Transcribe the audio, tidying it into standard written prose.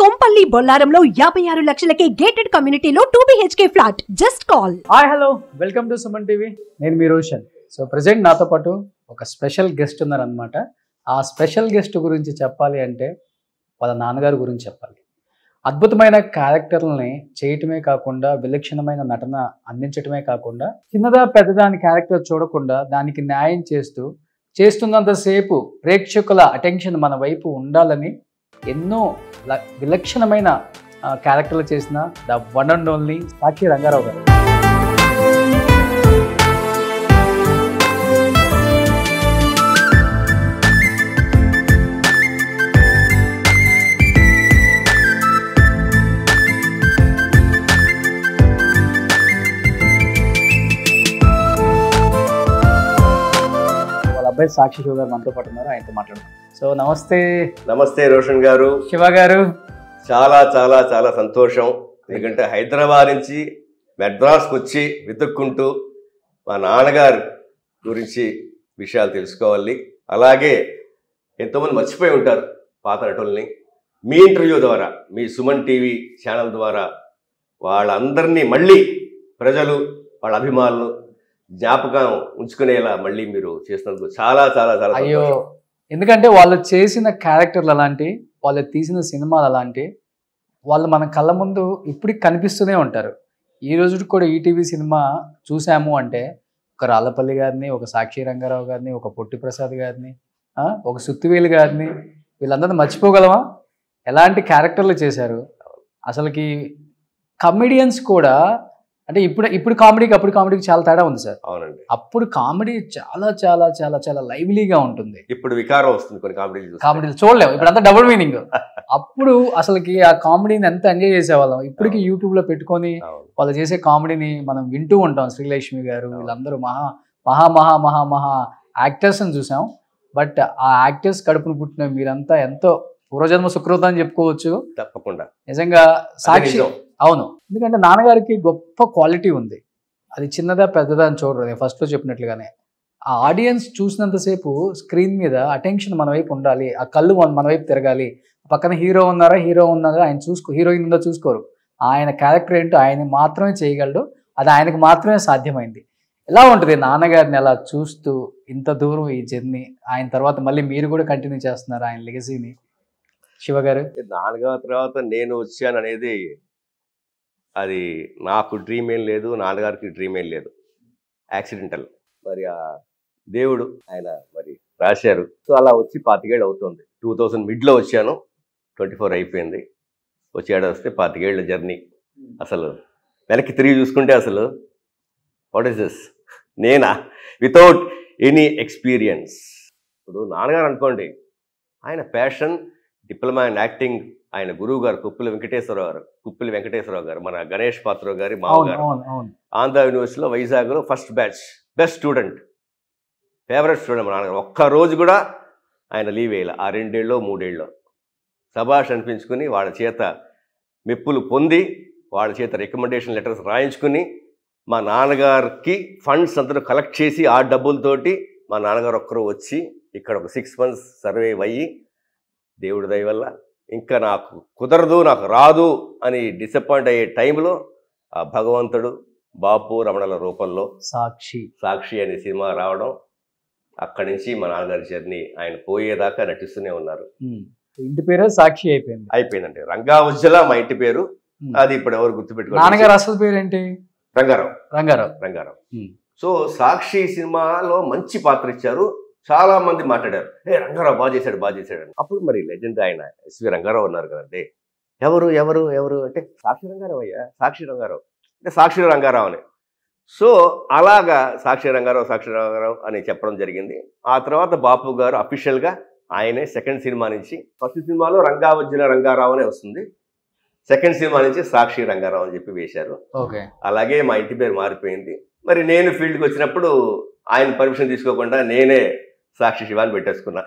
Kompally బొల్లారంలో 56 లక్షలకే gated కమ్యూనిటీలో 2 BHK flat. Just call. Hi hello, welcome to Suman TV. నేను మీ Roshan. So present నాతో పాటు ఒక స్పెషల్ గెస్ట్ ఉన్నారనమాట. ఆ స్పెషల్ గెస్ట్ గురించి చెప్పాలి అంటే వాళ్ళ నాన్నగారి గురించి చెప్పాలి. అద్భుతమైన క్యారెక్టర్లని చేయటమే కాకుండా విలక్షణమైన నటన అందించటమే కాకుండా చిన్నదా పెద్దదా అని క్యారెక్టర్ చూడకుండా దానికి న్యాయం చేస్తున్నంతసేపు ప్రేక్షకుల అటెన్షన్ మన వైపు ఉండాలని ఎన్నో విలక్షణమైన క్యారెక్టర్లు చేసిన ద వన్ అండ్ ఓన్లీ సాక్షి రంగారావు గారు. వాళ్ళ అబ్బాయి సాక్షి శివ గారు మనతో పాటు ఉన్నారు, ఆయనతో మాట్లాడుతున్నాం. సో నమస్తే. నమస్తే రోషన్ గారు. శివ గారు, చాలా చాలా చాలా సంతోషం. ఎందుకంటే హైదరాబాద్ నుంచి మెడ్రాస్కి వచ్చి వెతుక్కుంటూ మా నాన్నగారు గురించి విషయాలు తెలుసుకోవాలి. అలాగే ఎంతోమంది మర్చిపోయి ఉంటారు పాత నటుల్ని. మీ ఇంటర్వ్యూ ద్వారా, మీ సుమన్ టీవీ ఛానల్ ద్వారా వాళ్ళందరినీ మళ్ళీ ప్రజలు, వాళ్ళ అభిమానులు జ్ఞాపకం ఉంచుకునేలా మళ్ళీ మీరు చేసినందుకు చాలా చాలా చాలా అయ్యో, ఎందుకంటే వాళ్ళు చేసిన క్యారెక్టర్లు అలాంటి, వాళ్ళు తీసిన సినిమాలు అలాంటి, వాళ్ళు మన కళ్ళ ముందు ఇప్పటికి కనిపిస్తూనే ఉంటారు. ఈ రోజు కూడా ఈటీవీ సినిమా చూసాము అంటే ఒక రాళ్ళపల్లి గారిని, ఒక సాక్షి రంగారావు గారిని, ఒక పొట్టి ప్రసాద్ గారిని, ఒక సుత్తివేలు గారిని, వీళ్ళందరినీ మర్చిపోగలమా? ఎలాంటి క్యారెక్టర్లు చేశారు అసలుకి. కమెడియన్స్ కూడా అంటే ఇప్పుడు కామెడీకి అప్పుడు కామెడీకి చాలా తేడా ఉంది సార్. అవునండి. అప్పుడు కామెడీ చాలా చాలా చాలా చాలా లైవ్లీగా ఉంటుంది. ఇప్పుడు వికారం వస్తుంది కొన్ని కామెడీలు చూడలేము, ఇప్పుడు అంతా డబుల్ మీనింగ్. అప్పుడు అసలుకి ఆ కామెడీని ఎంత ఎంజాయ్ చేసేవాళ్ళం. ఇప్పటికి యూట్యూబ్ లో పెట్టుకొని వాళ్ళు చేసే కామెడీని మనం వింటూ ఉంటాం. శ్రీలక్ష్మి గారు వీళ్ళందరూ మహా మహా మహా మహా మహా యాక్టర్స్ అని చూసాం. బట్ ఆ యాక్టర్స్ కడుపును పుట్టిన మీరంతా ఎంతో పూర్వజన్మ సుకృతం అని చెప్పుకోవచ్చు. తప్పకుండా నిజంగా సాక్షి. అవును, ఎందుకంటే నాన్నగారికి గొప్ప క్వాలిటీ ఉంది. అది చిన్నదా పెద్దదా అని చూడరు. నేను ఫస్ట్లో చెప్పినట్లుగానే ఆ ఆడియన్స్ చూసినంతసేపు స్క్రీన్ మీద అటెన్షన్ మన వైపు ఉండాలి, ఆ కళ్ళు మన వైపు తిరగాలి. పక్కన హీరో ఉన్నారా ఆయన హీరోయిన్ ఉందో చూసుకోరు. ఆయన క్యారెక్టర్ ఏంటో ఆయన మాత్రమే చేయగలడు, అది ఆయనకు మాత్రమే సాధ్యమైంది. ఎలా ఉంటుంది నాన్నగారిని అలా చూస్తూ ఇంత దూరం ఈ జర్నీ, ఆయన తర్వాత మళ్ళీ మీరు కూడా కంటిన్యూ చేస్తున్నారు ఆయన లెగసీని. శివ గారు, నాన్నగారి తర్వాత నేను వచ్చాను అనేది అది నాకు డ్రీమ్ ఏం లేదు, నాన్నగారికి డ్రీమ్ ఏం లేదు, యాక్సిడెంటల్. మరి ఆ దేవుడు ఆయన మరి రాశారు. సో అలా వచ్చి 25 ఏళ్ళు అవుతుంది. 2000 మిడ్లో వచ్చాను, 24 అయిపోయింది. వచ్చేడు వస్తే 25 ఏళ్ళ జర్నీ. అసలు వెనక్కి తిరిగి చూసుకుంటే అసలు వాట్ ఈస్ దిస్, నేనా వితౌట్ ఎనీ ఎక్స్పీరియన్స్. ఇప్పుడు నాన్నగారు అనుకోండి, ఆయన ప్యాషన్ డిప్లొమా ఇన్ యాక్టింగ్. ఆయన గురువు గారు కుప్పలి వెంకటేశ్వరరావు గారు, మన గణేష్ పాత్రరావు గారి మామగారు. ఆంధ్ర యూనివర్సిటీలో వైజాగ్లో first batch, best student, favourite student. మా నాన్నగారు ఒక్కరోజు కూడా ఆయన లీవ్ వేయాలి. ఆ 2 ఏళ్ళలో 3 ఏళ్ళలో సభాష్ అనిపించుకుని వాళ్ళ చేత మెప్పులు పొంది, వాళ్ళ చేత రికమెండేషన్ లెటర్స్ రాయించుకుని మా నాన్నగారికి ఫండ్స్ అందరూ కలెక్ట్ చేసి ఆ డబ్బులతోటి మా నాన్నగారు ఒక్కరు వచ్చి ఇక్కడ ఒక 6 months సర్వే అయ్యి, దేవుడి దయ వల్ల ఇంకా నాకు కుదరదు, నాకు రాదు అని డిసప్పాయింట్ అయ్యే టైంలో ఆ భగవంతుడు బాపు రమణల రూపంలో సాక్షి అనే సినిమా రావడం, అక్కడి నుంచి మా నాన్నగారి జర్నీ ఆయన పోయేదాకా నటిస్తూనే ఉన్నారు. ఇంటి పేరు సాక్షి అయిపోయిందండి. రంగా ఉజ్జల మా ఇంటి పేరు. అది ఇప్పుడు ఎవరు గుర్తుపెట్టుకో. నాన్నగారు అసలు పేరేంటి? రంగారావు. సో సాక్షి సినిమాలో మంచి పాత్ర ఇచ్చారు. చాలా మంది మాట్లాడారు, రంగారావు బాగా చేశాడు అని. అప్పుడు మరి లెజెండ్ ఆయన ఎస్వి రంగారావు ఉన్నారు కదండి. ఎవరు ఎవరు ఎవరు అంటే సాక్షి రంగారావు అంటే సాక్షి రంగారావు అని. సో అలాగా సాక్షి రంగారావు అని చెప్పడం జరిగింది. ఆ తర్వాత బాపు గారు అఫీషియల్గా ఆయనే సెకండ్ సినిమా నుంచి, ఫస్ట్ సినిమాలో రంగావజ్జల రంగారావు అనే వస్తుంది, సెకండ్ సినిమా నుంచి సాక్షి రంగారావు అని చెప్పి వేశారు. అలాగే మా ఇంటి పేరు మారిపోయింది. మరి నేను ఫీల్డ్కి వచ్చినప్పుడు ఆయన పర్మిషన్ తీసుకోకుండా నేనే సాక్షి శివాని పెట్టేసుకున్నా.